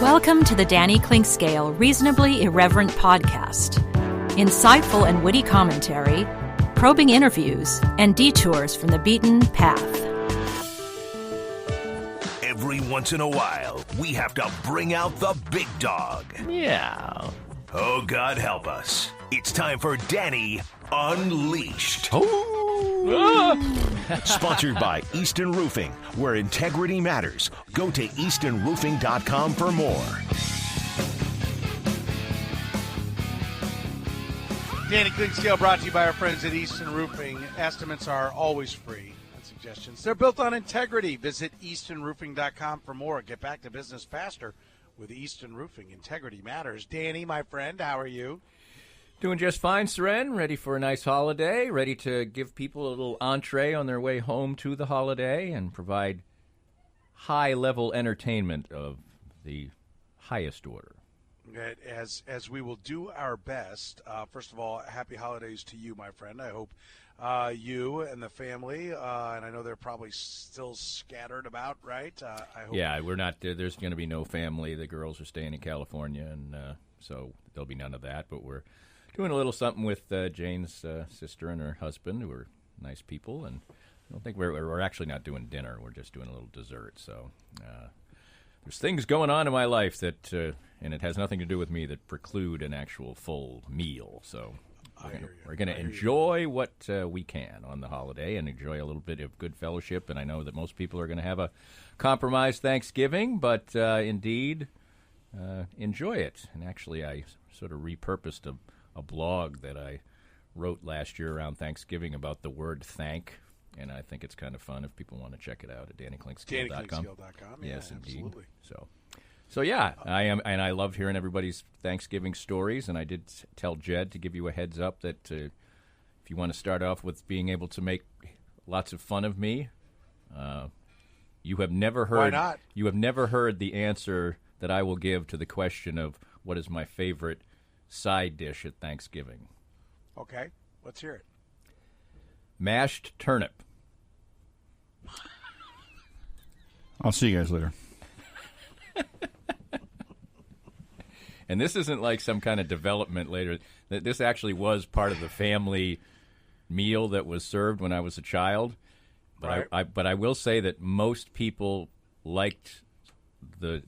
Welcome to the Danny Clinkscale Reasonably Irreverent podcast. Insightful and witty commentary, probing interviews, and detours from the beaten path. Every once in a while, we have to bring out the big dog. Yeah. Oh, God help us. It's time for Danny Unleashed. Sponsored by Easton Roofing, where integrity matters. Go to eastonroofing.com for more. Danny Clinkscale brought to you by our friends at Easton Roofing. Estimates are always free and suggestions. They're built on integrity. Visit eastonroofing.com for more. Get back to business faster with Easton Roofing. Integrity matters. Danny, my friend, how are you? Doing just fine, Soren. Ready for a nice holiday. Ready to give people a little entree on their way home to the holiday and provide high-level entertainment of the highest order. As we will do our best. First of all, happy holidays to you, my friend. I hope you and the family, and I know they're probably still scattered about, right? I hope. Yeah, we're not. There's going to be no family. The girls are staying in California, and so there'll be none of that. But we're doing a little something with Jane's sister and her husband, who are nice people. And I don't think we're actually not doing dinner. We're just doing a little dessert. So there's things going on in my life that, and it has nothing to do with me, that preclude an actual full meal. So we're going to enjoy what we can on the holiday and enjoy a little bit of good fellowship. And I know that most people are going to have a compromised Thanksgiving, but indeed enjoy it. And actually, I sort of repurposed a blog that I wrote last year around Thanksgiving about the word thank, and I think it's kind of fun if people want to check it out at DannyClinkscale.com. Yes, indeed. Absolutely. So yeah, I am, and I love hearing everybody's Thanksgiving stories, and I did tell Jed to give you a heads up that if you want to start off with being able to make lots of fun of me, you have never heard. Why not? You have never heard the answer that I will give to the question of what is my favorite side dish at Thanksgiving. Okay, let's hear it. Mashed turnip. I'll see you guys later. And this isn't like some kind of development later. This actually was part of the family meal that was served when I was a child. But right. I will say that most people liked the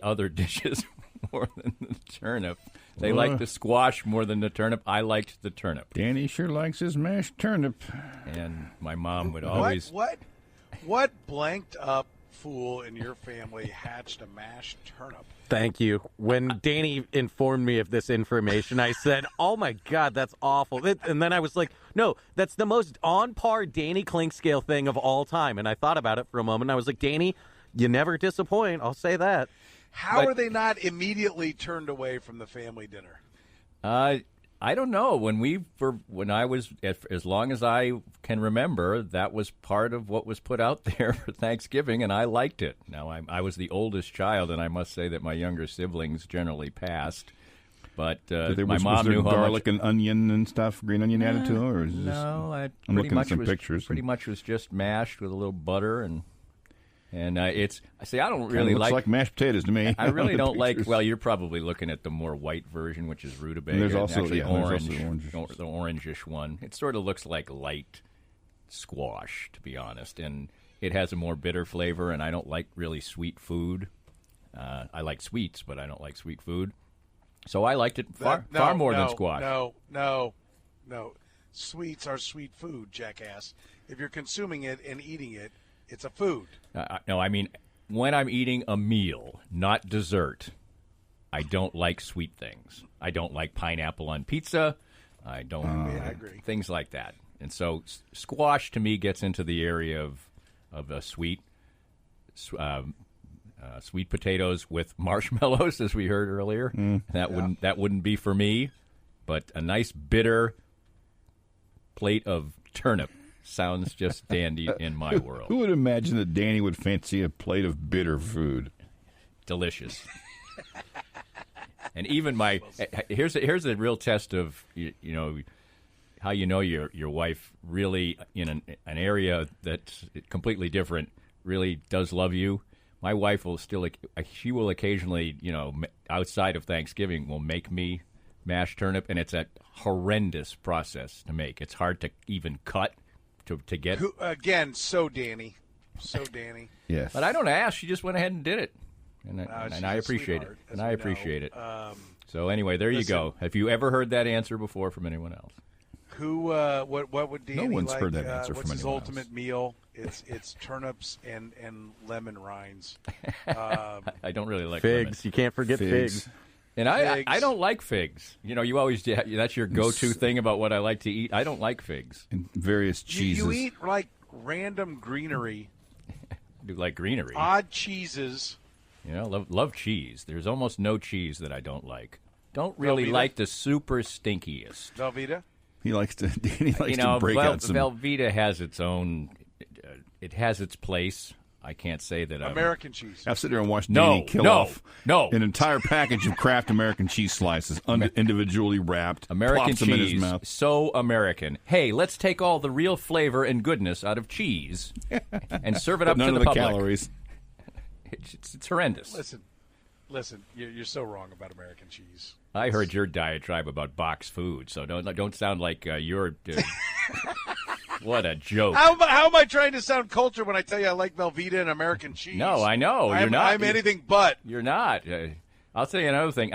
other dishes more than the turnip. They liked the squash more than the turnip. I liked the turnip. Danny sure likes his mashed turnip. And my mom would always... What blanked up fool in your family hatched a mashed turnip? Thank you. When Danny informed me of this information, I said, oh, my God, that's awful. And then I was like, no, that's the most on-par Danny Clinkscale thing of all time. And I thought about it for a moment. I was like, Danny, you never disappoint. I'll say that. How are they not immediately turned away from the family dinner? I don't know. When I was, as long as I can remember, that was part of what was put out there for Thanksgiving, and I liked it. Now, I was the oldest child, and I must say that my younger siblings generally passed. But my mom knew how garlic much... and onion and stuff, green onion added to it, or is no, I'm looking at some pictures. Pretty much was just mashed with a little butter and it's. I say I don't really looks like mashed potatoes to me. I really don't like. Well, you're probably looking at the more white version, which is rutabaga. And there's also actually orange, the orangish one. It sort of looks like light squash, to be honest, and it has a more bitter flavor. And I don't like really sweet food. I like sweets, but I don't like sweet food. So I liked it far more than squash. No. Sweets are sweet food, jackass. If you're consuming it and eating it, it's a food. No, I mean, when I'm eating a meal, not dessert, I don't like sweet things. I don't like pineapple on pizza. I don't I agree. Things like that. And so squash, to me, gets into the area of a sweet potatoes with marshmallows, as we heard earlier. That wouldn't be for me. But a nice bitter plate of turnip sounds just dandy in my world. Who would imagine that Danny would fancy a plate of bitter food? Delicious. And even here's a real test of how you know your wife really in an area that's completely different really does love you, my wife will she will occasionally, outside of Thanksgiving, will make me mashed turnip, and it's a horrendous process to make. It's hard to even cut to get. Again, so Danny. Yes. But I don't ask. She just went ahead and did it, and I appreciate it. And I appreciate it. So anyway, there you go. Have you ever heard that answer before from anyone else? Who? What would Danny No one's like? heard that answer what's from his anyone ultimate else. meal? It's turnips and lemon rinds. I don't really like Figs. lemon. You can't forget figs. And Figs. I don't like figs. You always that's your go-to thing about what I like to eat. I don't like figs. And various cheeses. You eat like random greenery, I do like greenery. odd cheeses. Love cheese. There's almost no cheese that I don't like. Don't really Velveeta? like the super stinkiest. Velveeta. Danny likes to break out some. Velveeta has its own. It has its place. I can't say that American cheese. I'll sit there and watch No, Danny kill no, off no. an entire package of Kraft American cheese slices, individually wrapped. American plops them in his cheese, mouth. so American. Hey, let's take all the real flavor and goodness out of cheese and serve it up None to of the public. calories. It's horrendous. Listen. You're so wrong about American cheese. I heard your diatribe about boxed food, so don't sound like you're. What a joke! How am I trying to sound cultured when I tell you I like Velveeta and American cheese? No, I know you're not. I'm anything but. You're not. I'll tell you another thing.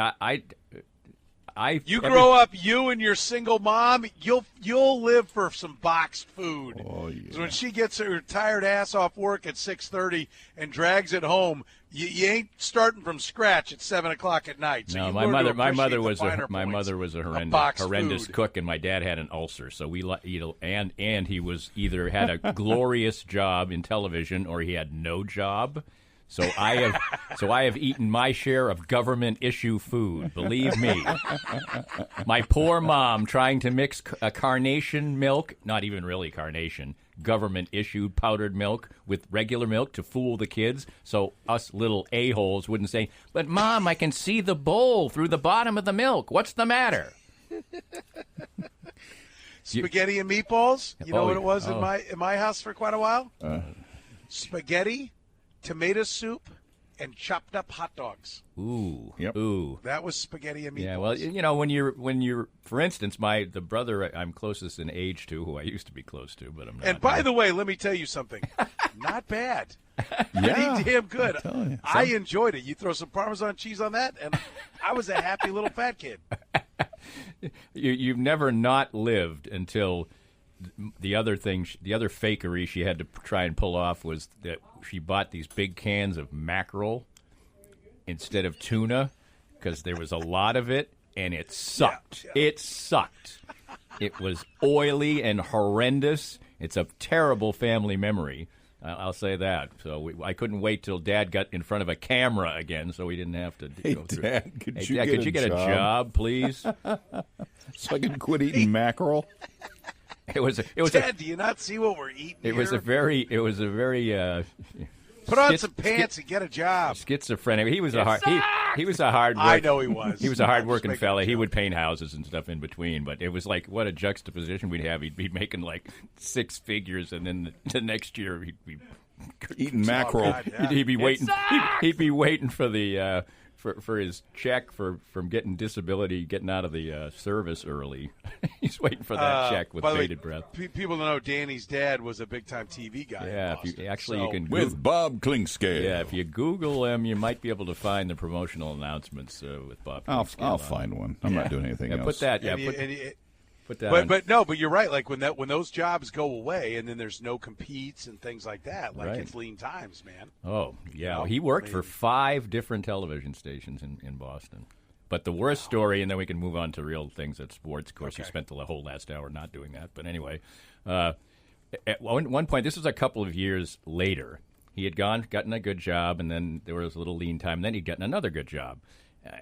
Grow up, you and your single mom, you'll live for some boxed food. Oh, yeah. 'Cause when she gets her tired ass off work at 6:30 and drags it home, you ain't starting from scratch at 7:00 at night. So No, you my learn to mother appreciate was the finer my points mother was a of boxed horrendous food. cook, and my dad had an ulcer. So and he was either had a glorious job in television or he had no job. So I have eaten my share of government issue food. Believe me, my poor mom trying to mix a carnation milk, not even really carnation, government issued powdered milk with regular milk to fool the kids, so us little a-holes wouldn't say, "But Mom, I can see the bowl through the bottom of the milk. What's the matter?" Spaghetti and meatballs. You know what it was oh. in my house for quite a while? Spaghetti, tomato soup, and chopped up hot dogs. Ooh, Yep. ooh. That was spaghetti and meatballs. Yeah, well, when you're, for instance, the brother I'm closest in age to, who I used to be close to, but I'm not. And by the way, let me tell you something. Not bad. Yeah. Pretty damn good. tell you. I enjoyed it. You throw some Parmesan cheese on that, and I was a happy little fat kid. You've never not lived until the other fakery she had to try and pull off was that she bought these big cans of mackerel instead of tuna because there was a lot of it, and it sucked. Yeah. It sucked. It was oily and horrendous. It's a terrible family memory. I'll say that. So I couldn't wait till Dad got in front of a camera again, so we didn't have to go through. Dad, could you Dad, get could you get a job, please? So I can quit eating mackerel? It was Dad, do you not see what we're eating It was a very Put on some pants and get a job. schizophrenic. He was a hard I know he was. He was a I'm hard just working making fella. a He joke. would paint houses and stuff in between, but it was like what a juxtaposition we'd have. He'd be making like six figures, and then the next year he'd be Eating mackerel. God, yeah. he'd be waiting. He'd be waiting for the for his check from getting disability, getting out of the service early. He's waiting for that check with by the way, bated breath. People don't know Danny's dad was a big-time TV guy. Yeah, in Boston. you can With Bob Klingscale. Yeah, if you Google him, you might be able to find the promotional announcements with Bob. I'll Klingscale. find one. I'm not doing anything else. Put that. Yeah, And put that. on. but you're right. Like when those jobs go away, and then there's no competes and things like that. Like Right. it's lean times, man. Oh, yeah. No, He worked I for mean- 5 different television stations in Boston. But the worst story, and then we can move on to real things at sports. Of course, he Okay. spent the whole last hour not doing that. But anyway, at one point, this was a couple of years later, he had gotten a good job, and then there was a little lean time, and then he'd gotten another good job.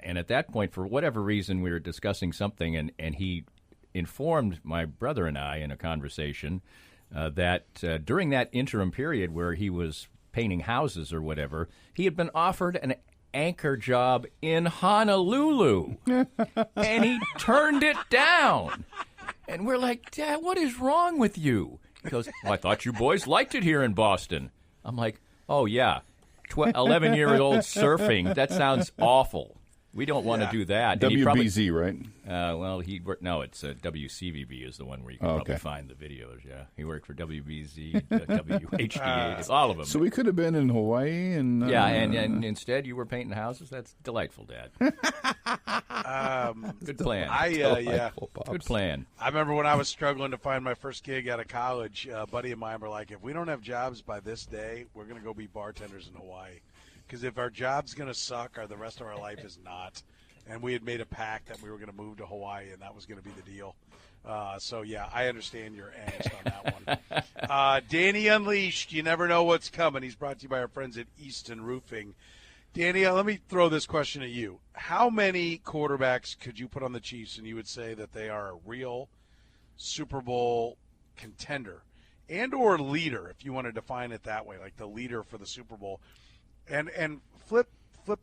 And at that point, for whatever reason, we were discussing something, and he informed my brother and I in a conversation that during that interim period where he was painting houses or whatever, he had been offered an anchor job in Honolulu, and he turned it down. And we're like, Dad, what is wrong with you? He goes, well, I thought you boys liked it here in Boston. I'm like, Oh, yeah. 11-year-old surfing. That sounds awful. We don't want to do that. WBZ, right? Well, it's WCVB is the one where you can probably find the videos, yeah. He worked for WBZ, WHDA, all of them. So we could have been in Hawaii. And and instead you were painting houses? That's delightful, Dad. Good plan. Good plan. I remember when I was struggling to find my first gig out of college, a buddy of mine were like, if we don't have jobs by this day, we're going to go be bartenders in Hawaii. Because if our job's going to suck, or the rest of our life is not. And we had made a pact that we were going to move to Hawaii, and that was going to be the deal. I understand your angst on that one. Danny Unleashed, you never know what's coming. He's brought to you by our friends at Easton Roofing. Danny, let me throw this question at you. How many quarterbacks could you put on the Chiefs, and you would say that they are a real Super Bowl contender and or leader, if you want to define it that way, like the leader for the Super Bowl? And flip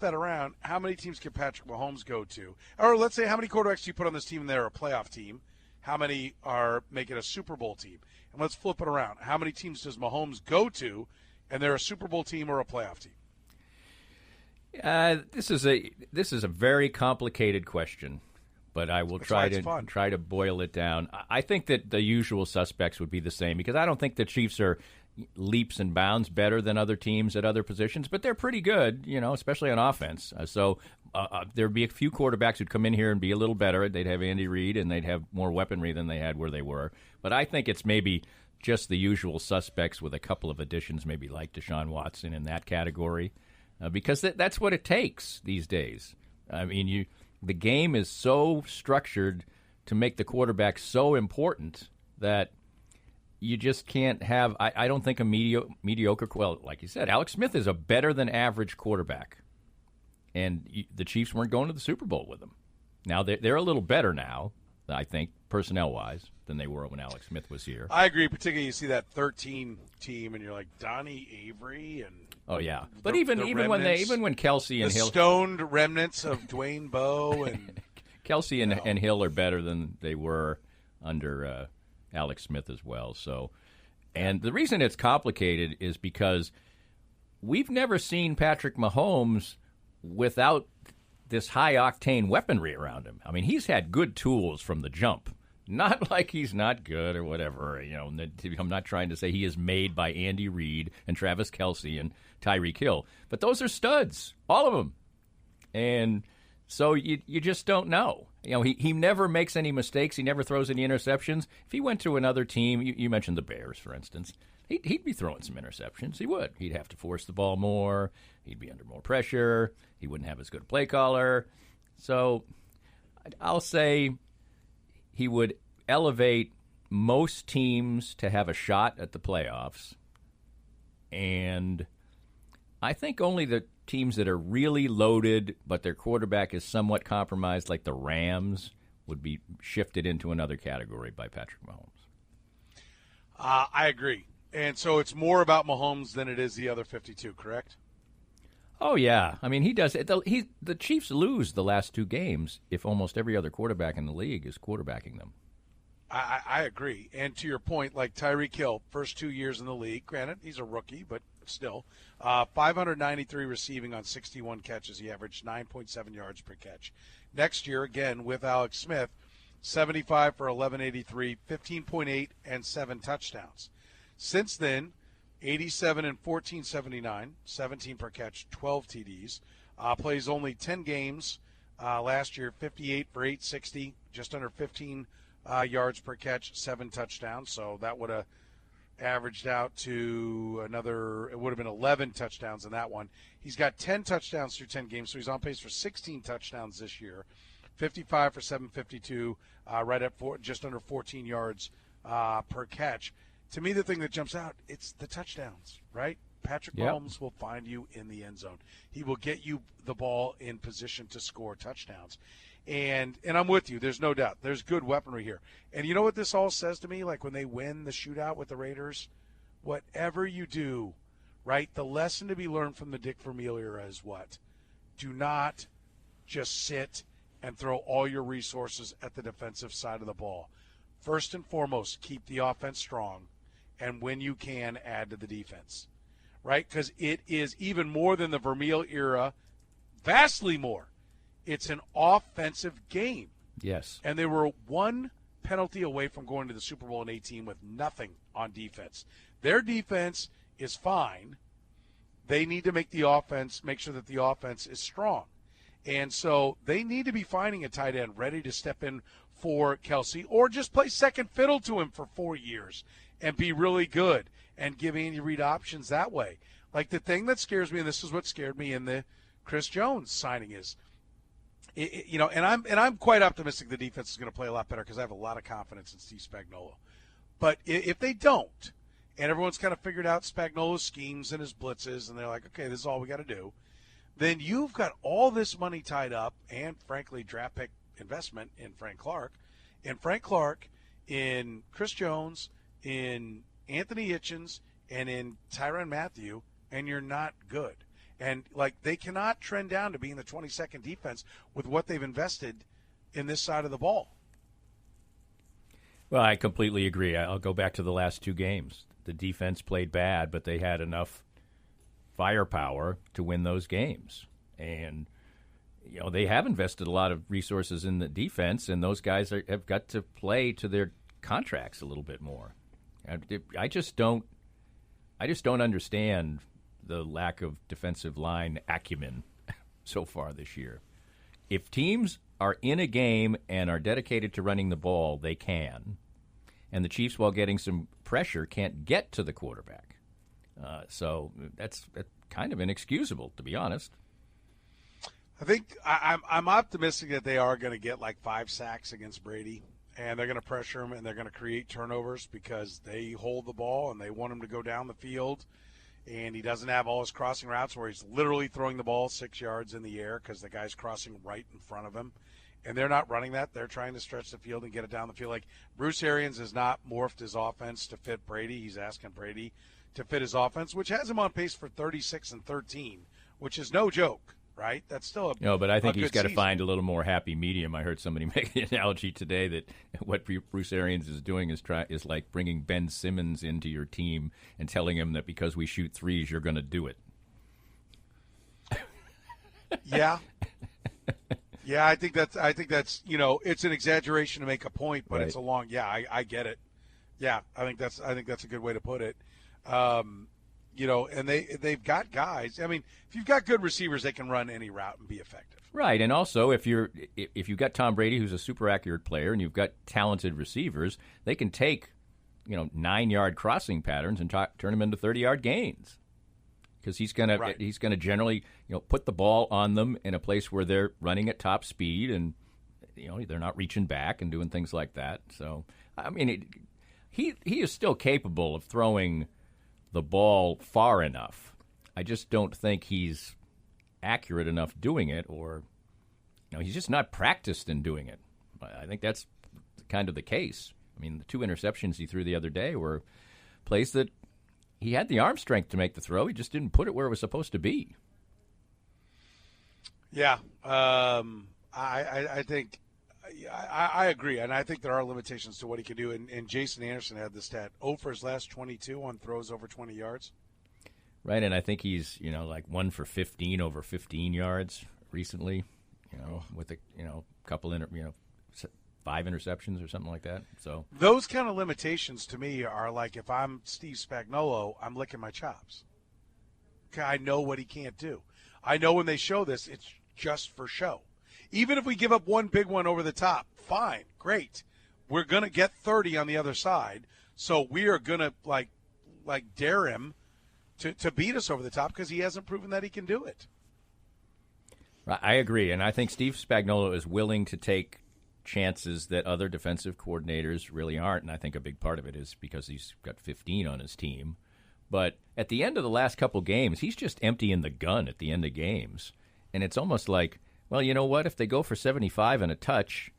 that around. How many teams can Patrick Mahomes go to? Or let's say, how many quarterbacks do you put on this team and they're a playoff team? How many are making a Super Bowl team? And let's flip it around. How many teams does Mahomes go to and they're a Super Bowl team or a playoff team? This is a very complicated question, but I will try to boil it down. I think that the usual suspects would be the same, because I don't think the Chiefs are leaps and bounds better than other teams at other positions, but they're pretty good, especially on offense. So there'd be a few quarterbacks who'd come in here and be a little better. They'd have Andy Reid, and they'd have more weaponry than they had where they were. But I think it's maybe just the usual suspects with a couple of additions, maybe like Deshaun Watson in that category, because that's what it takes these days. I mean, the game is so structured to make the quarterback so important that you just can't have – I don't think a mediocre – well, like you said, Alex Smith is a better-than-average quarterback, and the Chiefs weren't going to the Super Bowl with him. Now, they're a little better now, I think, personnel-wise, than they were when Alex Smith was here. I agree, particularly you see that 13 team, and you're like, Donnie Avery and – oh, yeah. But even when Kelsey and Hill – the stoned remnants of Dwayne Bowe and – Kelsey and Hill are better than they were under Alex Smith as well. So, and the reason it's complicated is because we've never seen Patrick Mahomes without this high-octane weaponry around him. I mean, he's had good tools from the jump. Not like he's not good or whatever. I'm not trying to say he is made by Andy Reid and Travis Kelsey and Tyreek Hill. But those are studs, all of them. And so you just don't know. He never makes any mistakes. He never throws any interceptions. If he went to another team, you mentioned the Bears, for instance, he'd be throwing some interceptions. He would. He'd have to force the ball more. He'd be under more pressure. He wouldn't have as good a play caller. So I'll say he would elevate most teams to have a shot at the playoffs. And I think only the teams that are really loaded but their quarterback is somewhat compromised, like the Rams, would be shifted into another category by Patrick Mahomes. I agree. And so it's more about Mahomes than it is the other 52, correct? Oh, yeah. I mean, he does. The Chiefs lose the last two games if almost every other quarterback in the league is quarterbacking them. I agree. And to your point, like Tyreek Hill, first 2 years in the league, granted, he's a rookie, but still, 593 receiving on 61 catches. He averaged 9.7 yards per catch. Next year, again, with Alex Smith, 75 for 1183, 15.8, and 7 touchdowns. Since then, 87 and 1479, 17 per catch, 12 TDs. Plays only 10 games. Last year, 58 for 860, just under 15 yards per catch, 7 touchdowns. So that would have averaged out to it would have been 11 touchdowns in that one. He's got 10 touchdowns through 10 games, so he's on pace for 16 touchdowns this year. 55 for 752, right at just under 14 yards per catch. To me, the thing that jumps out, it's the touchdowns, right? Patrick Mahomes will find you in the end zone. He will get you the ball in position to score touchdowns. And I'm with you. There's no doubt. There's good weaponry here. And you know what this all says to me? Like when they win the shootout with the Raiders, whatever you do, right, the lesson to be learned from the Dick Vermeil era is what? Do not just sit and throw all your resources at the defensive side of the ball. First and foremost, keep the offense strong. And when you can, add to the defense. right? Because it is even more than the Vermeil era, vastly more. It's an offensive game. Yes. And they were one penalty away from going to the Super Bowl in 2018 with nothing on defense. Their defense is fine. They need to make sure that the offense is strong. And so they need to be finding a tight end ready to step in for Kelsey, or just play second fiddle to him for 4 years and be really good and give Andy Reid options that way. Like, the thing that scares me, and this is what scared me in the Chris Jones signing, is, and I'm quite optimistic the defense is going to play a lot better because I have a lot of confidence in Steve Spagnuolo. But if they don't, and everyone's kind of figured out Spagnuolo's schemes and his blitzes, and they're like, okay, this is all we got to do, then you've got all this money tied up and, frankly, draft pick investment in Frank Clark, in Chris Jones, in Anthony Hitchens, and in Tyrann Mathieu, and you're not good. And, they cannot trend down to being the 22nd defense with what they've invested in this side of the ball. Well, I completely agree. I'll go back to the last two games. The defense played bad, but they had enough firepower to win those games. And, they have invested a lot of resources in the defense, and those guys have got to play to their contracts a little bit more. I just don't understand the lack of defensive line acumen so far this year. If teams are in a game and are dedicated to running the ball, they can. And the Chiefs, while getting some pressure, can't get to the quarterback. So that's kind of inexcusable, to be honest. I think I'm optimistic that they are going to get 5 sacks against Brady, and they're going to pressure him, and they're going to create turnovers because they hold the ball and they want him to go down the field, and he doesn't have all his crossing routes where he's literally throwing the ball 6 yards in the air because the guy's crossing right in front of him. And they're not running that. They're trying to stretch the field and get it down the field. Bruce Arians has not morphed his offense to fit Brady. He's asking Brady to fit his offense, which has him on pace for 36-13, which is no joke, right? That's still but I think he's got to season. find a little more happy medium. I heard somebody make the analogy today that what Bruce Arians is doing is like bringing Ben Simmons into your team and telling him that because we shoot threes, you're going to do it. Yeah. Yeah, I think that's it's an exaggeration to make a point, but right. It's a long. Yeah, I get it. Yeah, I think that's a good way to put it. And they've got guys. I mean, if you've got good receivers, they can run any route and be effective. Right, and also if you've got Tom Brady, who's a super accurate player, and you've got talented receivers, they can take 9-yard crossing patterns and turn them into 30-yard gains. Because he's gonna generally put the ball on them in a place where they're running at top speed and they're not reaching back and doing things like that. So I mean, he is still capable of throwing the ball far enough. I just don't think he's accurate enough doing it, or he's just not practiced in doing it. I think that's kind of the case. I mean, the 2 interceptions he threw the other day were plays that he had the arm strength to make the throw. He just didn't put it where it was supposed to be. Yeah, I think I agree, and I think there are limitations to what he can do. And Jason Anderson had the stat: 0 for his last 22 on throws over 20 yards. Right, and I think he's 1 for 15 over 15 yards recently. With a couple 5 interceptions or something like that. So those kind of limitations to me are like, if I'm Steve Spagnuolo, I'm licking my chops. Okay, I know what he can't do. I know when they show this, it's just for show. Even if we give up one big one over the top, fine, great. We're going to get 30 on the other side, so we are going to like dare him to beat us over the top because he hasn't proven that he can do it. I agree, and I think Steve Spagnuolo is willing to take chances that other defensive coordinators really aren't, and I think a big part of it is because he's got 15 on his team. But at the end of the last couple games, he's just emptying the gun at the end of games. And it's almost like, well, you know what? If they go for 75 and a touch,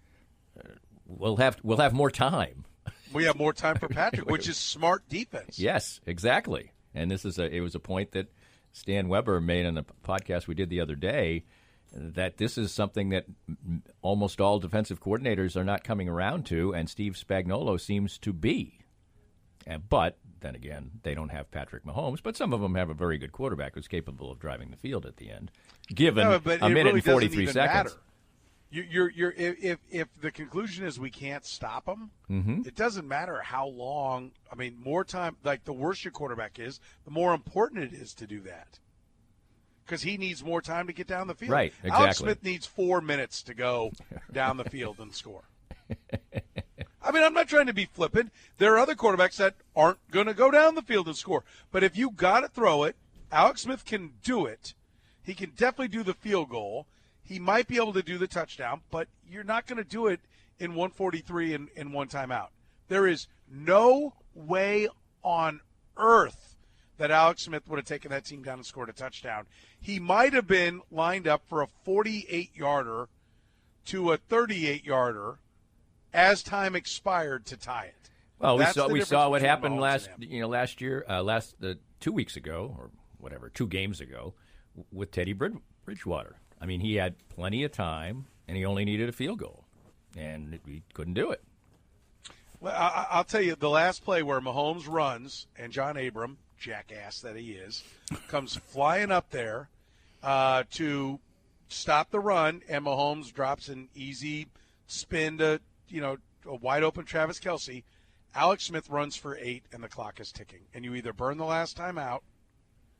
we'll have more time. We have more time for Patrick, which is smart defense. Yes, exactly. And it was a point that Stan Weber made on the podcast we did the other day, that this is something that almost all defensive coordinators are not coming around to, and Steve Spagnuolo seems to be. But then again, they don't have Patrick Mahomes, but some of them have a very good quarterback who's capable of driving the field at the end, given a minute and 43 seconds. If the conclusion is we can't stop him, it doesn't matter how long. I mean, more time, like the worse your quarterback is, the more important it is to do that. Because he needs more time to get down the field. Right, exactly. Alex Smith needs 4 minutes to go down the field and score. I mean, I'm not trying to be flippant. There are other quarterbacks that aren't going to go down the field and score. But if you got to throw it, Alex Smith can do it. He can definitely do the field goal. He might be able to do the touchdown, but you're not going to do it in 143 in one timeout. There is no way on earth that Alex Smith would have taken that team down and scored a touchdown. He might have been lined up for a 48-yarder to a 38-yarder as time expired to tie it. Well, we saw what happened last year, 2 weeks ago, or whatever, 2 games ago, with Teddy Bridgewater. I mean, he had plenty of time, and he only needed a field goal, and he couldn't do it. Well, I'll tell you, the last play where Mahomes runs, and John Abram, jackass that he is, comes flying up there to stop the run, and Mahomes drops an easy spin to, a wide-open Travis Kelce. Alex Smith runs for 8, and the clock is ticking. And you either burn the last timeout,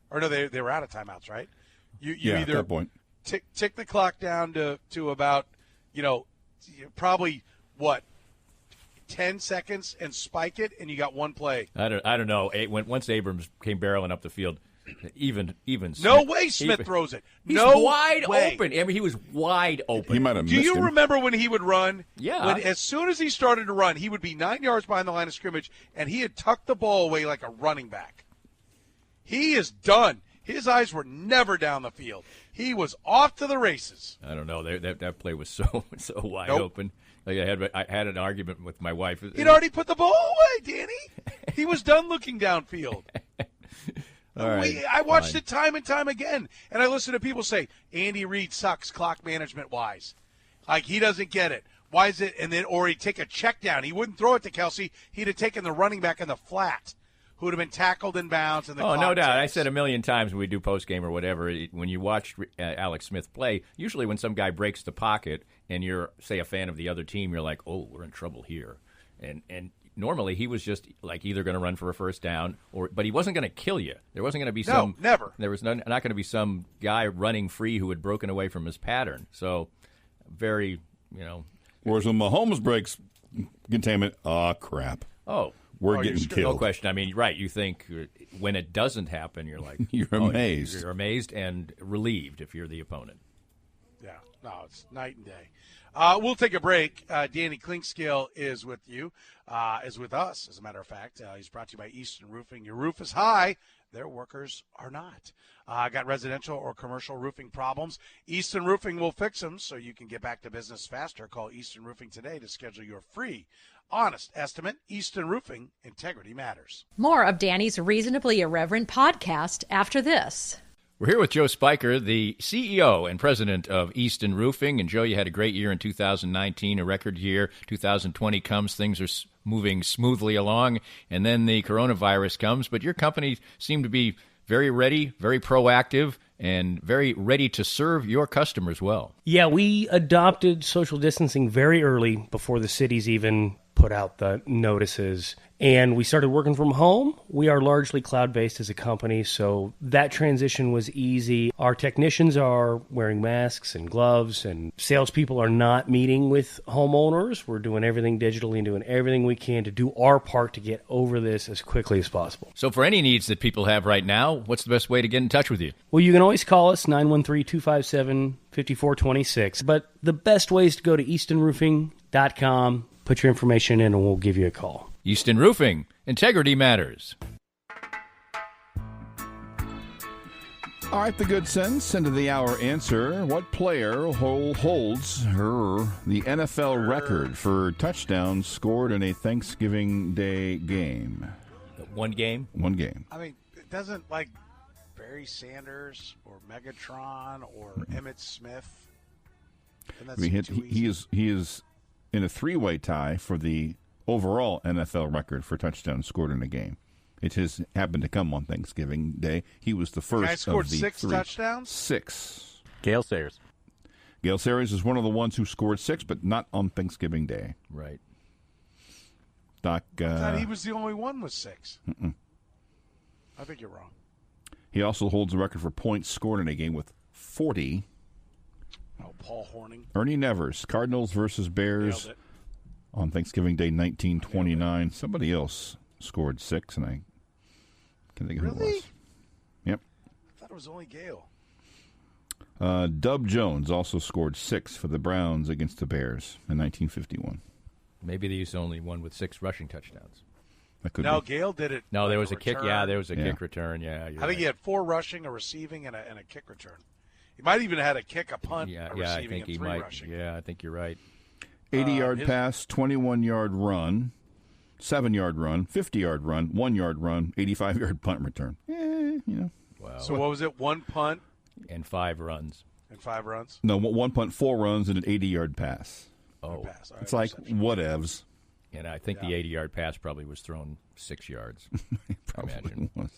or no, they were out of timeouts, right? You either at that point. Tick the clock down to about, probably, 10 seconds and spike it, and you got one play. I don't know. Once Abrams came barreling up the field, even no way Smith throws it. He's no wide way. open. I mean, he was wide open. He might have Do missed you him. remember when he would run? Yeah. As soon as he started to run, he would be 9 yards behind the line of scrimmage, and he had tucked the ball away like a running back. He is done. His eyes were never down the field. He was off to the races. I don't know. That play was so wide open. Like I had an argument with my wife. He'd already put the ball away, Danny. He was done looking downfield. All right, I watched it time and time again, and I listen to people say Andy Reid sucks clock management wise. Like he doesn't get it. Why is it? And then or he'd take a check down. He wouldn't throw it to Kelce. He'd have taken the running back in the flat, who would have been tackled in bounds. And the no doubt. ticks. I said a million times when we do post game or whatever. When you watch Alex Smith play, usually when some guy breaks the pocket and you're, say, a fan of the other team, you're like, oh, we're in trouble here. And normally he was just like either going to run for a first down but he wasn't going to kill you. There wasn't going to be never. There was not going to be some guy running free who had broken away from his pattern. So very, Whereas when Mahomes breaks containment, crap. Oh. We're getting killed. No question. I mean, right, you think when it doesn't happen, you're like... You're amazed. You're amazed and relieved if you're the opponent. Yeah, no, it's night and day. We'll take a break. Danny Clinkscale is with you, is with us, as a matter of fact. He's brought to you by Easton Roofing. Your roof is high. Their workers are not. Got residential or commercial roofing problems? Easton Roofing will fix them so you can get back to business faster. Call Easton Roofing today to schedule your free, honest estimate. Easton Roofing, integrity matters. More of Danny's Reasonably Irreverent podcast after this. We're here with Joe Spiker, the CEO and president of Easton Roofing. And, Joe, you had a great year in 2019, a record year. 2020 comes, things are moving smoothly along, and then the coronavirus comes. But your company seemed to be very ready, very proactive, and very ready to serve your customers well. Yeah, we adopted social distancing very early before the cities even put out the notices. And we started working from home. We are largely cloud-based as a company, so that transition was easy. Our technicians are wearing masks and gloves, and salespeople are not meeting with homeowners. We're doing everything digitally and doing everything we can to do our part to get over this as quickly as possible. So for any needs that people have right now, what's the best way to get in touch with you? Well, you can always call us, 913-257-5426. But the best way is to go to eastonroofing.com, put your information in, and we'll give you a call. Easton Roofing, integrity matters. All right, the good sense into the hour answer. What player holds the NFL record for touchdowns scored in a Thanksgiving Day game? One game? One game. I mean, it doesn't like Barry Sanders or Megatron or Emmitt Smith. He is in a three-way tie for the overall NFL record for touchdowns scored in a game. It just happened to come on Thanksgiving Day. He was the first guy scored of the 6 three. touchdowns? 6. Gale Sayers. Gale Sayers is one of the ones who scored 6, but not on Thanksgiving Day. Right. Doc. I thought he was the only one with 6. Mm-mm. I think you're wrong. He also holds the record for points scored in a game with 40. Oh, Paul Horning. Ernie Nevers, Cardinals versus Bears Nailed it. on Thanksgiving Day, 1929. Somebody else scored 6, and I can't think of who it Really? was. Yep. I thought it was only Gale. Dub Jones also scored 6 for the Browns against the Bears in 1951. Maybe they used only one with 6 rushing touchdowns. That could No, be. Gale did it. No, like there was a kick. return. Yeah, there was a Yeah. kick return. Yeah, you're I think he right. had 4 rushing, a receiving, and a kick return. He might even have had a kick, a punt, Yeah, a I receiving, think he and 3 might. rushing. Yeah, I think you're right. 80-yard his- pass, 21-yard run, 7-yard run, 50-yard run, 1-yard run, 85-yard punt return. Wow. So what was it? 1 punt And 5 runs. and 5 runs? No, 1 punt, 4 runs, and an 80-yard pass. Oh, Pass. All right, It's like reception. whatevs. and I think the 80-yard pass probably was thrown 6 yards. Probably Imagine. was.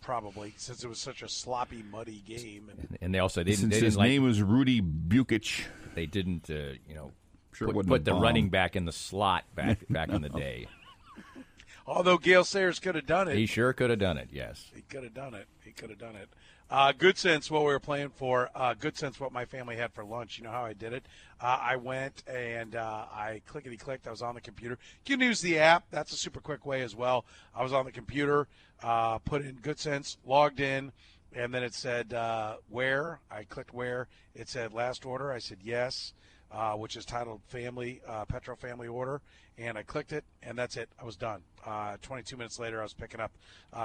Probably, since it was such a sloppy, muddy game. And And they also they Since didn't his like, name was Rudy Bukic. they didn't Sure wasn't put a the bomb. running back in the slot back in the day. although Gale Sayers could have done it, He sure could have done it. Yes. He could have done it. Good Sense, what we were playing for. Good Sense, what my family had for lunch. You know how I did it? I went and I clickety-clicked. I was on the computer. You can use the app. That's a super quick way as well. I was on the computer, put in Good Sense, logged in, and then it said where. I clicked where. It said last order. I said yes, which is titled Family, Petro Family Order. And I clicked it, and that's it. I was done. 22 minutes later, I was picking up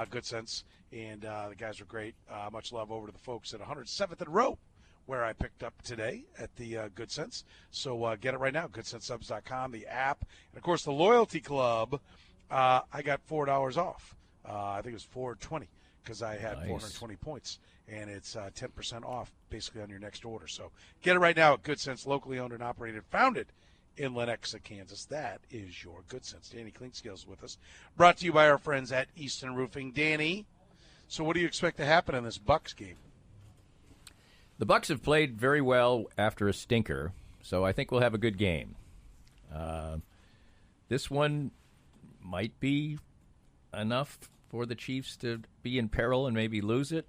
Good Sense, and the guys were great. Much love over to the folks at 107th and Row, where I picked up today at the Good Sense. So get it right now, goodsensesubs.com, the app. And, of course, the Loyalty Club, I got $4 off. I think it was $4.20 because I had Nice. 420 points, and it's 10% off basically on your next order. So get it right now at Good Sense, locally owned and operated, founded in Lenexa, Kansas. That is your Good Sense. Danny Clinkscale is with us. Brought to you by our friends at Easton Roofing. Danny, so what do you expect to happen in this Bucks game? The Bucks have played very well after a stinker, so I think we'll have a good game. This one might be enough for the Chiefs to be in peril and maybe lose it,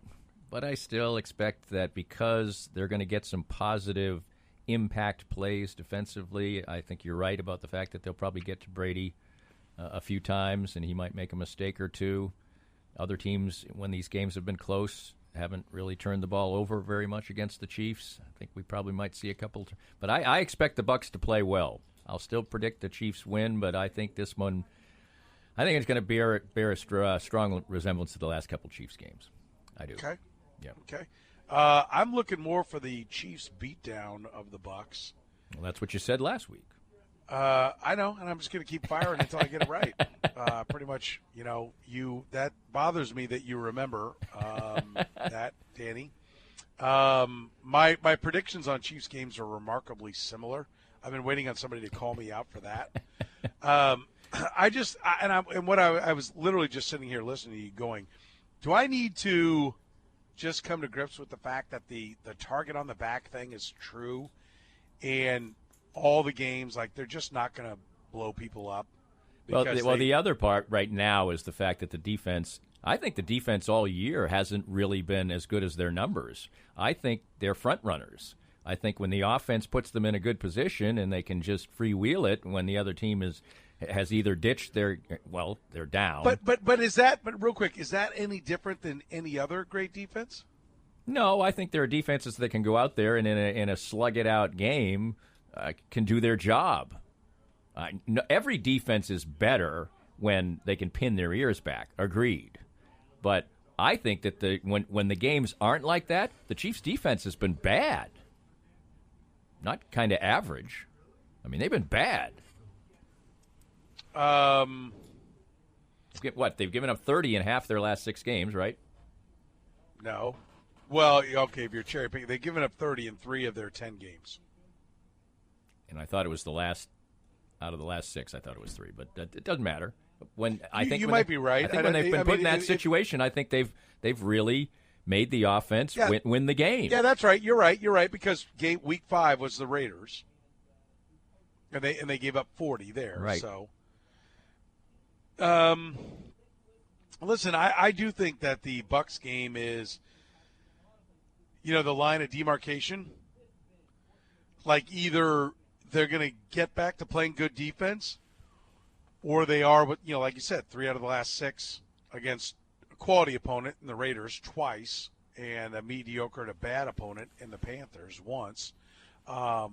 but I still expect that because they're going to get some positive impact plays defensively. I think you're right about the fact that they'll probably get to Brady a few times, and he might make a mistake or two. Other teams, when these games have been close, haven't really turned the ball over very much against the Chiefs. I think we probably might see a couple. But I expect the Bucs to play well. I'll still predict the Chiefs win, but I think this one, I think it's going to bear a strong resemblance to the last couple Chiefs games. I do. Okay. Yeah. Okay. I'm looking more for the Chiefs beatdown of the Bucks. Well, that's what you said last week. I know, and I'm just going to keep firing until I get it right. Pretty much, that bothers me that you remember that, Danny. My predictions on Chiefs games are remarkably similar. I've been waiting on somebody to call me out for that. I was literally just sitting here listening to you going, do I need to just come to grips with the fact that the target on the back thing is true, and all the games, like, they're just not going to blow people up? Well, the other part right now is the fact that the defense, I think the defense all year hasn't really been as good as their numbers. I think they're front runners. I think when the offense puts them in a good position and they can just freewheel it when the other team has either ditched they're down. But real quick, is that any different than any other great defense? No, I think there are defenses that can go out there and in a slug it out game can do their job. Every defense is better when they can pin their ears back. Agreed. But I think that when the games aren't like that, the Chiefs' defense has been bad. Not kind of average. I mean, they've been bad. What? They've given up 30 in half their last 6 games, right? No. Well, okay, if you're cherry picking, they've given up 30 in 3 of their 10 games. And I thought it was out of the last 6, I thought it was 3, but it doesn't matter. When I think you when might they- be right. I think when they've been put in that if- situation, I think they've really made the offense win the game. Yeah, that's right. You're right. Because week 5 was the Raiders, and they gave up 40 there. Right. So, listen, I do think that the Bucs game is, the line of demarcation. Like either they're going to get back to playing good defense, or they are, like you said, 3 out of the last 6 against a quality opponent in the Raiders twice, and a mediocre to bad opponent in the Panthers once. They're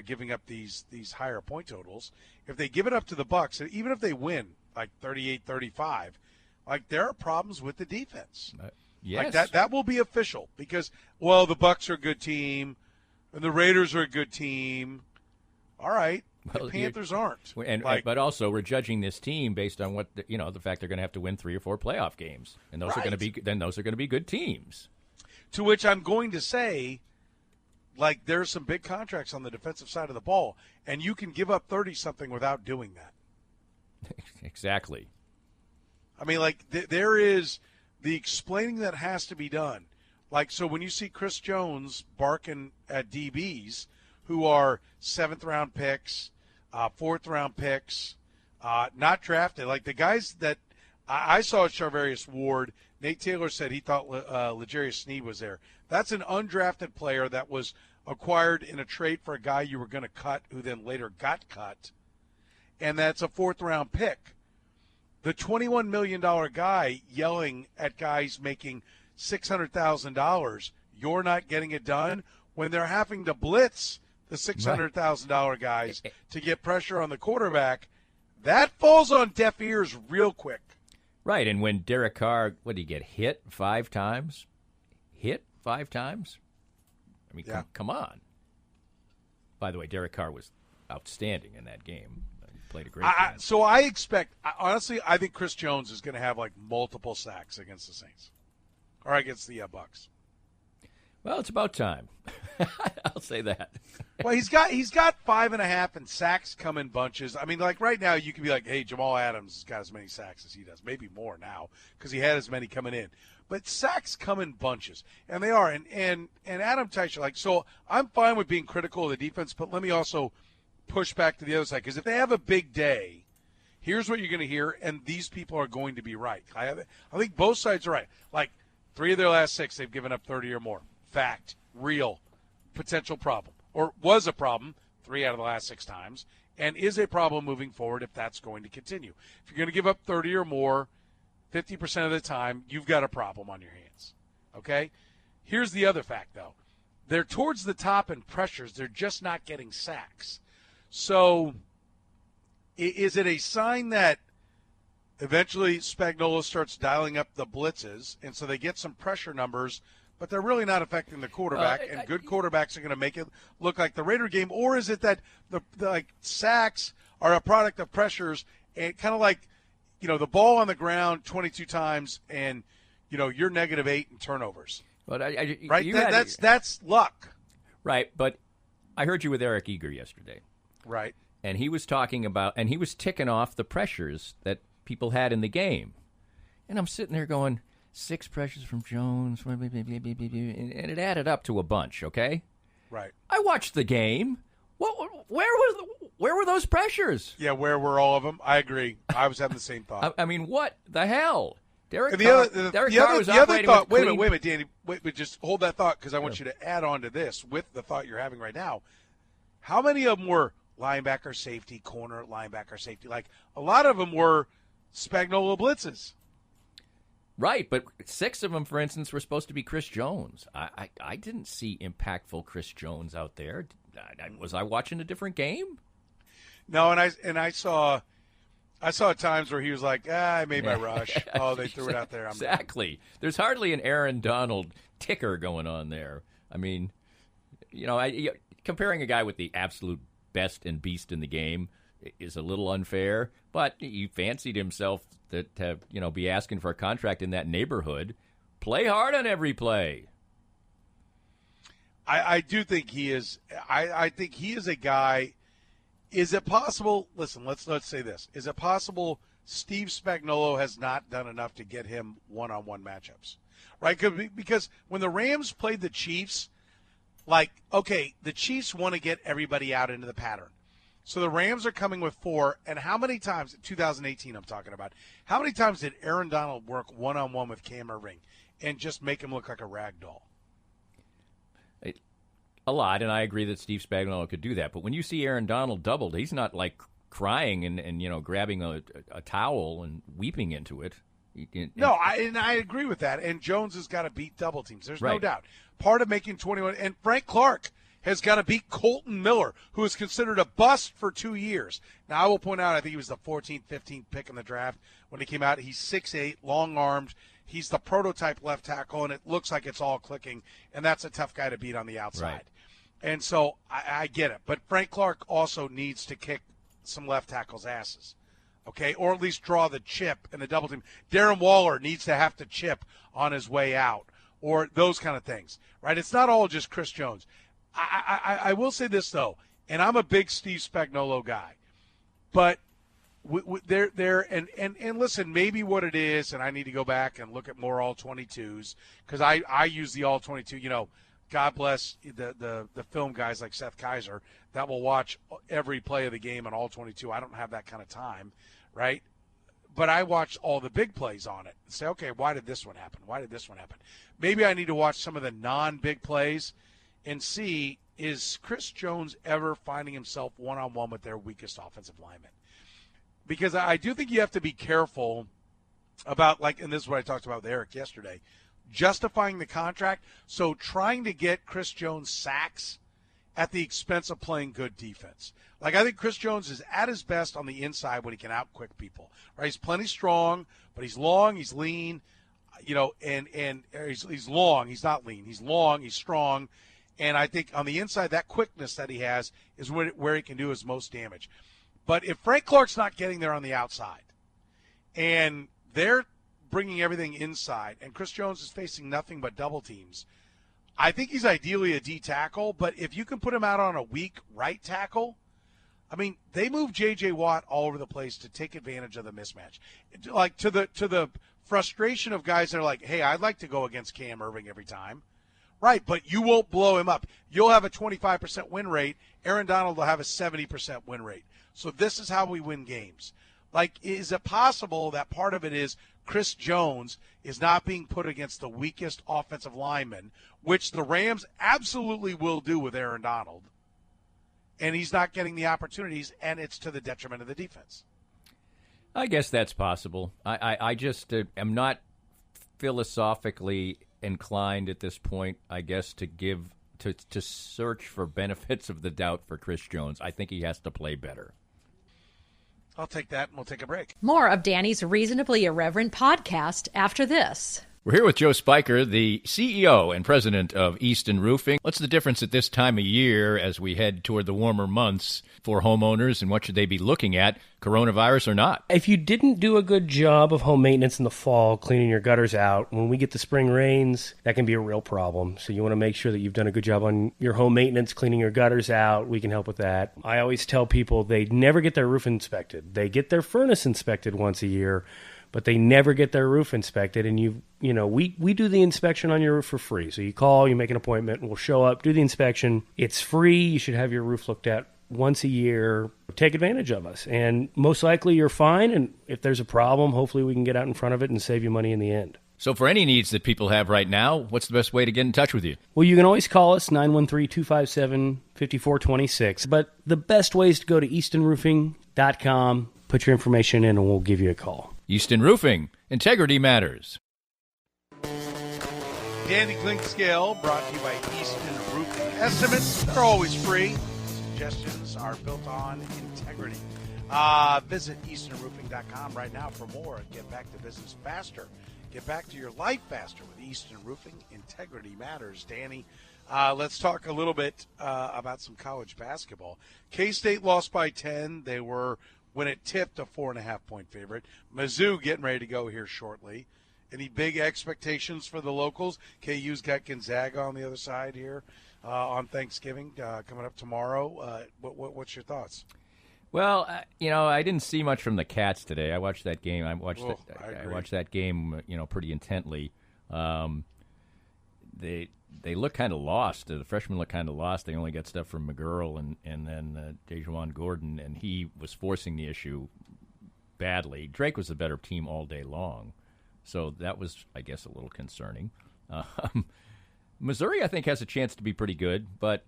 giving up these higher point totals. If they give it up to the Bucs, even if they win like 38-35, like there are problems with the defense. Yes. Like that will be official because the Bucs are a good team and the Raiders are a good team. All right. Well, the Panthers aren't. But also we're judging this team based on what the fact they're going to have to win 3 or 4 playoff games, and those are going to be good teams. To which I'm going to say, like, there's some big contracts on the defensive side of the ball, and you can give up 30-something without doing that. Exactly. I mean, like, there is the explaining that has to be done. Like, so when you see Chris Jones barking at DBs who are 7th-round picks, 4th-round picks, not drafted, like the guys that I saw at Charvarius Ward, Nate Taylor said he thought L'Jarius Sneed was there. That's an undrafted player that was acquired in a trade for a guy you were going to cut who then later got cut, and that's a 4th-round pick. The $21 million guy yelling at guys making $600,000, you're not getting it done, when they're having to blitz the $600,000 guys to get pressure on the quarterback, that falls on deaf ears real quick. Right, and when Derek Carr, what did he get, hit 5 times? I mean, come on. By the way, Derek Carr was outstanding in that game. He played a great game. So I expect, honestly, I think Chris Jones is going to have like multiple sacks against the Saints or against the Bucs. Well, it's about time. I'll say that. Well, he's got 5.5 and sacks come in bunches. I mean, like right now you can be like, hey, Jamal Adams has got as many sacks as he does, maybe more now because he had as many coming in. But sacks come in bunches, and they are. And Adam Teicher, like, so I'm fine with being critical of the defense, but let me also push back to the other side because if they have a big day, here's what you're going to hear, and these people are going to be right. I think both sides are right. Like 3 of their last 6, they've given up 30 or more. Fact, real, potential problem, or was a problem 3 out of the last 6 times, and is a problem moving forward if that's going to continue. If you're going to give up 30 or more 50% of the time, you've got a problem on your hands, okay? Here's the other fact, though. They're towards the top in pressures. They're just not getting sacks. So is it a sign that eventually Spagnuolo starts dialing up the blitzes, and so they get some pressure numbers, but they're really not affecting the quarterback, and good quarterbacks are going to make it look like the Raider game? Or is it that the sacks are a product of pressures, and kind of like, the ball on the ground 22 times, and you're -8 in turnovers. But right, that's luck. Right, but I heard you with Eric Eager yesterday. Right, and he was talking about, and he was ticking off the pressures that people had in the game, and I'm sitting there going, 6 pressures from Jones, and it added up to a bunch. Okay, right. I watched the game. Where were those pressures? Yeah, where were all of them? I agree. I was having the same thought. I mean, what the hell? Derek Carr was the other thought. Wait a a minute, Danny. Wait, just hold that thought because I want you to add on to this with the thought you're having right now. How many of them were linebacker, safety, corner, linebacker, safety? Like a lot of them were Spagnuolo blitzes. Right, but 6 of them, for instance, were supposed to be Chris Jones. I didn't see impactful Chris Jones out there. Was I watching a different game? No, and I saw times where he was like, I made my rush. Oh, they threw it out there. Exactly. There's hardly an Aaron Donald ticker going on there. I mean, comparing a guy with the absolute best and beast in the game is a little unfair, but he fancied himself to be asking for a contract in that neighborhood. Play hard on every play. I do think he is. I think he is a guy. Is it possible? Listen, let's say this. Is it possible Steve Spagnuolo has not done enough to get him one-on-one matchups? Right? Because when the Rams played the Chiefs, the Chiefs want to get everybody out into the pattern. So the Rams are coming with 4, and how many times, 2018 I'm talking about, how many times did Aaron Donald work one-on-one with Cam Irving and just make him look like a rag doll? A lot, and I agree that Steve Spagnuolo could do that. But when you see Aaron Donald doubled, he's not crying and grabbing a towel and weeping into it. I agree with that. And Jones has got to beat double teams. There's no doubt. Part of making 21, and Frank Clark has got to beat Colton Miller, who is considered a bust for 2 years. Now, I will point out, I think he was the 14th, 15th pick in the draft when he came out. He's 6'8", long-armed. He's the prototype left tackle, and it looks like it's all clicking, and that's a tough guy to beat on the outside. Right. And so I get it. But Frank Clark also needs to kick some left tackles' asses, okay, or at least draw the chip in the double team. Darren Waller needs to have to chip on his way out, or those kind of things, right? It's not all just Chris Jones. I will say this, though, and I'm a big Steve Spagnuolo guy, but and listen, maybe what it is, and I need to go back and look at more all-22s, because I use the all-22, God bless the film guys like Seth Kaiser that will watch every play of the game on all-22. I don't have that kind of time, right? But I watch all the big plays on it and say, okay, why did this one happen? Why did this one happen? Maybe I need to watch some of the non-big plays and see, is Chris Jones ever finding himself one-on-one with their weakest offensive lineman? Because I do think you have to be careful about, and this is what I talked about with Eric yesterday, justifying the contract. So trying to get Chris Jones sacks at the expense of playing good defense. I think Chris Jones is at his best on the inside when he can out-quick people. Right? He's plenty strong, but he's long, he's lean, and he's long, he's not lean. He's long, he's strong. And I think on the inside, that quickness that he has is where he can do his most damage. But if Frank Clark's not getting there on the outside, and they're bringing everything inside, and Chris Jones is facing nothing but double teams, I think he's ideally a D tackle. But if you can put him out on a weak right tackle, they move J.J. Watt all over the place to take advantage of the mismatch. To the frustration of guys that are like, hey, I'd like to go against Cam Irving every time. Right, but you won't blow him up. You'll have a 25% win rate. Aaron Donald will have a 70% win rate. So this is how we win games. Is it possible that part of it is Chris Jones is not being put against the weakest offensive lineman, which the Rams absolutely will do with Aaron Donald, and he's not getting the opportunities, and it's to the detriment of the defense? I guess that's possible. I just am not philosophically inclined at this point, I guess, to search for benefits of the doubt for Chris Jones. I think he has to play better. I'll take that, and we'll take a break. More of Danny's Reasonably Irreverent podcast after this. We're here with Joe Spiker, the CEO and president of Easton Roofing. What's the difference at this time of year as we head toward the warmer months for homeowners, and what should they be looking at, coronavirus or not? If you didn't do a good job of home maintenance in the fall, cleaning your gutters out, when we get the spring rains, that can be a real problem. So you want to make sure that you've done a good job on your home maintenance, cleaning your gutters out. We can help with that. I always tell people they never get their roof inspected. They get their furnace inspected once a year, but they never get their roof inspected. And we do the inspection on your roof for free. So you call, you make an appointment, and we'll show up, do the inspection. It's free. You should have your roof looked at once a year. Take advantage of us. And most likely you're fine. And if there's a problem, hopefully we can get out in front of it and save you money in the end. So for any needs that people have right now, what's the best way to get in touch with you? Well, you can always call us, 913-257-5426. But the best way is to go to eastonroofing.com, put your information in, and we'll give you a call. Easton Roofing. Integrity matters. Danny Klink Scale brought to you by Easton Roofing. Estimates, they're always free. Suggestions are built on integrity. Visit eastonroofing.com right now for more. Get back to business faster. Get back to your life faster with Easton Roofing. Integrity matters. Danny, let's talk a little bit about some college basketball. K-State lost by 10. They were, when it tipped, a 4.5-point favorite. Mizzou getting ready to go here shortly. Any big expectations for the locals? KU's got Gonzaga on the other side here on Thanksgiving coming up tomorrow. What's your thoughts? Well, I didn't see much from the Cats today. I watched that game. I watched that game, pretty intently. They look kind of lost. The freshmen look kind of lost. They only got stuff from McGurl and then Dejuan Gordon, and he was forcing the issue badly. Drake was the better team all day long, so that was, I guess, a little concerning. Missouri, I think, has a chance to be pretty good, but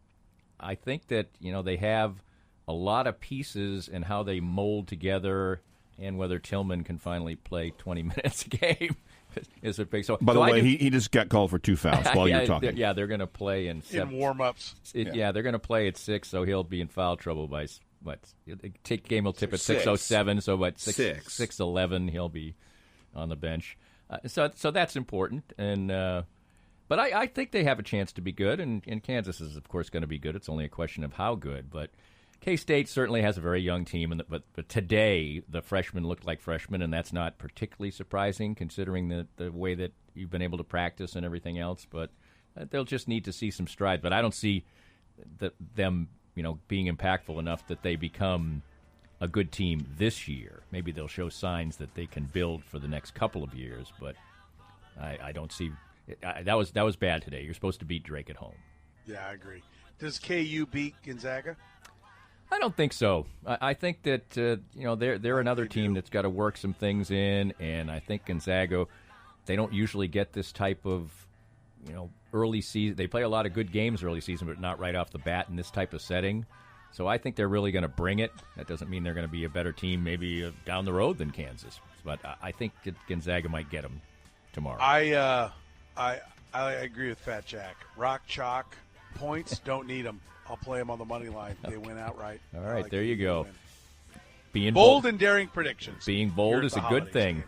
I think that they have a lot of pieces in how they mold together, and whether Tillman can finally play 20 minutes a game is a big. By the way, he just got called for 2 fouls while you're talking. They're going to play in warm-ups. They're going to play at 6, so he'll be in foul trouble by what? Game will tip at 6:07, so what? 6:11 he'll be on the bench. So that's important, and but I think they have a chance to be good, and Kansas is of course going to be good. It's only a question of how good, but. K-State certainly has a very young team, but today the freshmen looked like freshmen, and that's not particularly surprising considering the way that you've been able to practice and everything else. But they'll just need to see some strides. But I don't see them, being impactful enough that they become a good team this year. Maybe they'll show signs that they can build for the next couple of years, but I don't see that was bad today. You're supposed to beat Drake at home. Yeah, I agree. Does KU beat Gonzaga? I don't think so. I think that they're another team that's got to work some things in, and I think Gonzaga, they don't usually get this type of early season. They play a lot of good games early season, but not right off the bat in this type of setting. So I think they're really going to bring it. That doesn't mean they're going to be a better team maybe down the road than Kansas, but I think Gonzaga might get them tomorrow. I agree with Fat Jack. Rock chalk points, don't need them. I'll play them on the money line. They win outright. All right, there you go. Being bold and daring predictions. Being bold is a good thing.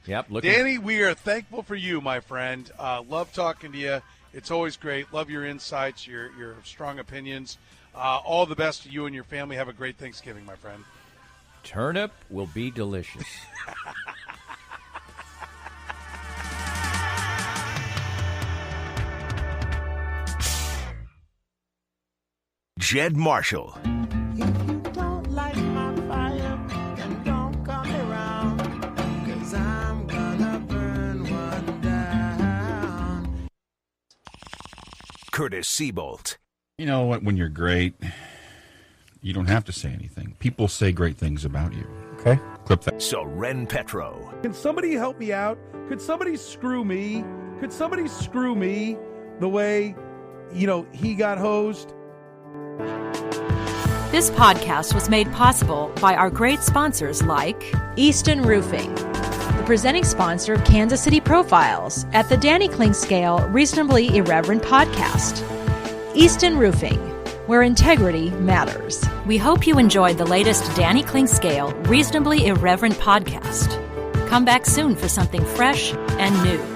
Danny. Yep. Danny, we are thankful for you, my friend. Love talking to you. It's always great. Love your insights, your strong opinions. All the best to you and your family. Have a great Thanksgiving, my friend. Turnip will be delicious. Jed Marshall. If you don't like my fire, then don't come around, 'cause I'm gonna burn one down. Curtis Seabolt. You know what? When you're great, you don't have to say anything. People say great things about you. Okay? Clip that. Soren Petro. Can somebody help me out? Could somebody screw me? Could somebody screw me the way, he got hosed? This podcast was made possible by our great sponsors like Easton Roofing, the presenting sponsor of Kansas City Profiles at the Danny Klink Scale Reasonably Irreverent podcast. Easton Roofing, where integrity matters. We hope you enjoyed the latest Danny Klink Scale Reasonably Irreverent podcast. Come back soon for something fresh and new.